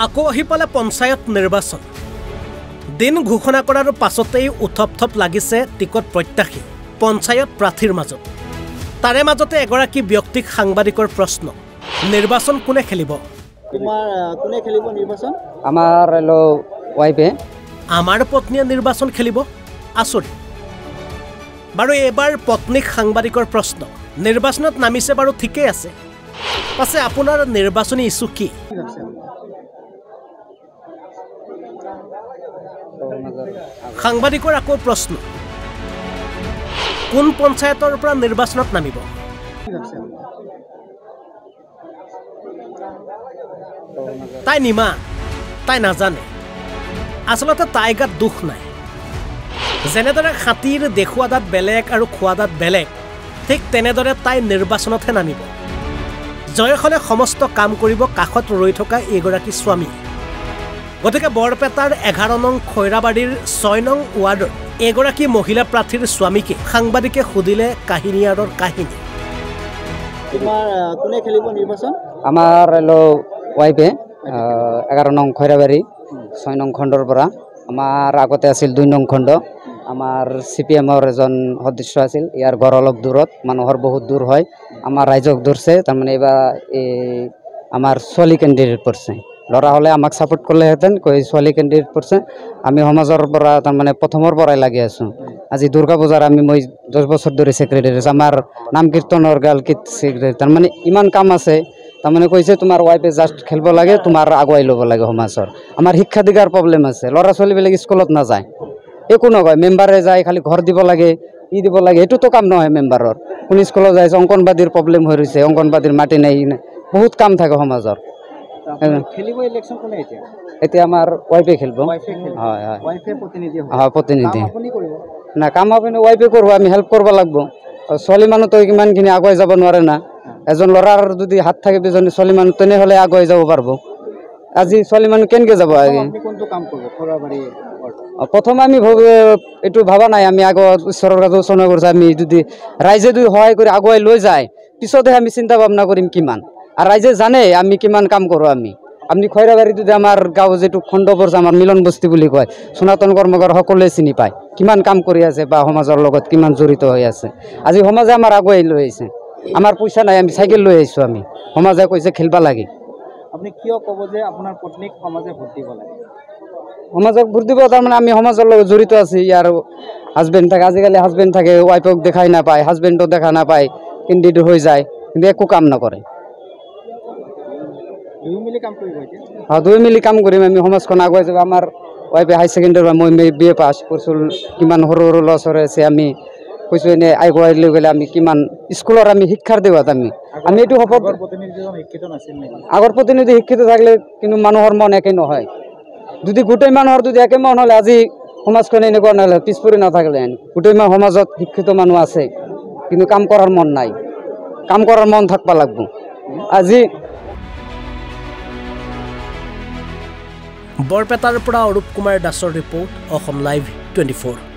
আকৌ আহি পালে পঞ্চায়ত নিৰ্বাচন দিন ঘোষণা কৰাৰ পাছতেই উথপথপ লাগিছে টিকট প্ৰত্যাশী পঞ্চায়ত প্ৰাৰ্থীৰ মাজত তাৰে মাজতে এগৰাকী ব্যক্তিক সাংবাদিকৰ প্ৰশ্ন নিৰ্বাচন কোনে খেলিব তোমাৰ কোনে খেলিব নিৰ্বাচন আমাৰ ওয়াইফে আমাৰ পত্নীয়ে নিৰ্বাচন খেলিব আচৰিত বাৰু এবাৰ পত্নীক সাংবাদিকৰ প্ৰশ্ন নিৰ্বাচনত নামিছে বাৰু ঠিকই আছে পাছে আপোনাৰ নিৰ্বাচনী ইছ্যু কি সাংবাদিকৰ আকৌ প্ৰশ্ন কোন পঞ্চায়তৰ পৰা নিৰ্বাচনত নামিব তাই নিমা তাই নাজানে আসলতে তাই গাত দুখ নাই যেনেদৰে খাতিৰ দেখুৱা দাঁত বেলেগ আৰু খোৱা দাঁত বেলেগ ঠিক তেনেদৰে তাই নিৰ্বাচনতহে নামিব জয় হলে সমস্ত কাম কৰিব কাষত ৰৈ থকা এগৰাকী স্বামী গতিকে বৰপেটাৰ 11 নং খৈৰাবাৰীৰ 6 নং ৱাৰ্ডৰ এগৰাকী মহিলা প্ৰাৰ্থীৰ স্বামীকে সাংবাদিকে সুধিলে কাহিনীয়াৰৰ কাহিনী তোমাৰ কোনে খেলিব নিৰ্বাচন আমাৰ ওয়াইফে 11 নং খৈৰাবাৰী 6 নং খণ্ডৰ পৰা আমাৰ আগতে আছিল 2 নং খণ্ড আমাৰ সিপিএমৰ এজন সদস্য আছিল ইয়াৰ ঘৰ অলপ দূৰত মানুহৰ বহুত দূৰ হয় আমাৰ ৰাইজক দূৰছে তাৰ মানে এবাৰ আমাৰ ছোৱালী কেণ্ডিডেট পড়ছে লৰা হলে আমাক সাপোৰ্ট কৰলেহেতেন কই ছোৱালী কেণ্ডিডেট পড়ছে আমি সমাজৰ পৰা তাৰ মানে প্ৰথমৰ পৰাই লাগি আছো আজি দুৰ্গা পূজাৰ আমি মই 10 বছৰ ধৰি সেক্ৰেটাৰী আমাৰ নাম কীৰ্তনৰ গাল কি সেক্ৰেটাৰী তাৰ মানে ইমান কাম আছে তাৰ মানে কৈছে তোমাৰ ওয়াইফে জাস্ট খেলব লাগে তোমাৰ আগুৱাই ল'ব লাগে সমাজৰ আমাৰ শিক্ষা দিগাৰ প্ৰবলেম আছে ল'ৰা ছোৱালী বিলাক স্কুলত না যায় একো নকয় মেম্বাৰে যায় খালি ঘৰ দিব লাগে ই দিব লাগে এটো তো কাম নহয় মেম্বাৰৰ কোন স্কুলত যায় অঙ্গনবাদীৰ প্ৰবলেম হৈ ৰৈছে অঙ্গনবাদীৰ মাটি নাই বহুত কাম থাকে সমাজৰ খেলিব ইলেকশন কোনে এতিয়া আমাৰ ওয়াইফে খেলব হয় হয় ওয়াইফে প্ৰতিনিধি হয় প্ৰতিনিধি আপুনি কৰিব না কাম আপুনি ওয়াইফে কৰব আমি হেল্প কৰব লাগব ছোৱালী মানুহ তো কিমানখিনি আগুৱাই যাব নোৱাৰে না এজন লৰাৰ যদি হাত থাকে বিজনী ছোৱালী মানুহ তেনেহলে আগুৱাই যাব পাৰব আজি ছোৱালী মানুহ কেনকে যাব আগে আপনি কোনটো কাম কৰিব খৰাবাৰী প্ৰথম আমি এটু ভাবা নাই আমি আগত ঈশ্বৰৰ কাছে উচনা কৰিছে আমি যদি ৰাইজে যদি সহায় কৰি আগুৱাই লৈ যায় পিছতে আমি চিন্তা ভাবনা কৰিম কিমান আৰ ৰাইজে জানে আমি কিমান কাম কৰো আমি খৈৰাবাৰী যদি আমাৰ গাঁও যেটো খণ্ড পৰ্যায় আমাৰ মিলন বস্তি বুলি কয় সনাতন কৰ্মকৰ সকলোৱে চিনি পায় কিমান কাম কৰি আছে বা সমাজৰ লগত কিমান জড়িত হৈ আছে আজি সমাজে আমাৰ আগুৱাই লৈ আহিছে আমাৰ পইচা নাই আমি সাইকেল লৈ আহিছো আমি সমাজে কৈছে খেলবা লাগে আপনি কিয় কব যে আপোনাৰ পত্নীক সমাজে ভোট দিব লাগে সমাজক ভোট দিব তাৰ মানে আমি সমাজৰ লগত জড়িত আছি ইয়াৰ হাজবেন্ড থাকে আজিকালি হাজবেন্ড থাকে ওয়াইফক দেখাই না পায় হাজবেন্ডও দেখা না পায় কেণ্ডিডেট হৈ যায় কিন্তু একো কাম নকৰে দুই মিলি কাম কৰিম আমি সমাজখন আগুৱাই যাব আমাৰ ওয়াইফে হাই সেকেন্ডাৰী মই বিএ পাছ কৰিছো কিমান সৰু সৰু ল'ৰা ছোৱালী আছে আমি কৈছো এনে আগুৱাই লৈ গ'লে আমি কিমান স্কুলৰ আমি শিক্ষাৰ দেৱাত আমি এইটো শপত আগৰ প্ৰতিনিধি শিক্ষিত থাকিলে কিন্তু মানুহৰ মন একে নহয় যদি গোটেই মানুহৰ যদি একে মন হলে আজি সমাজখন এনেকুৱা নহলে পিছপৰি নাথাকিলে গোটেই সমাজত শিক্ষিত মানুহ আছে কিন্তু কাম কৰাৰ মন নাই কাম কৰাৰ মন থাকবা লাগব আজি বৰপেটাৰ পৰা অৰূপ কুমাৰ দাসৰ ৰিপৰ্ট অসম লাইভ 24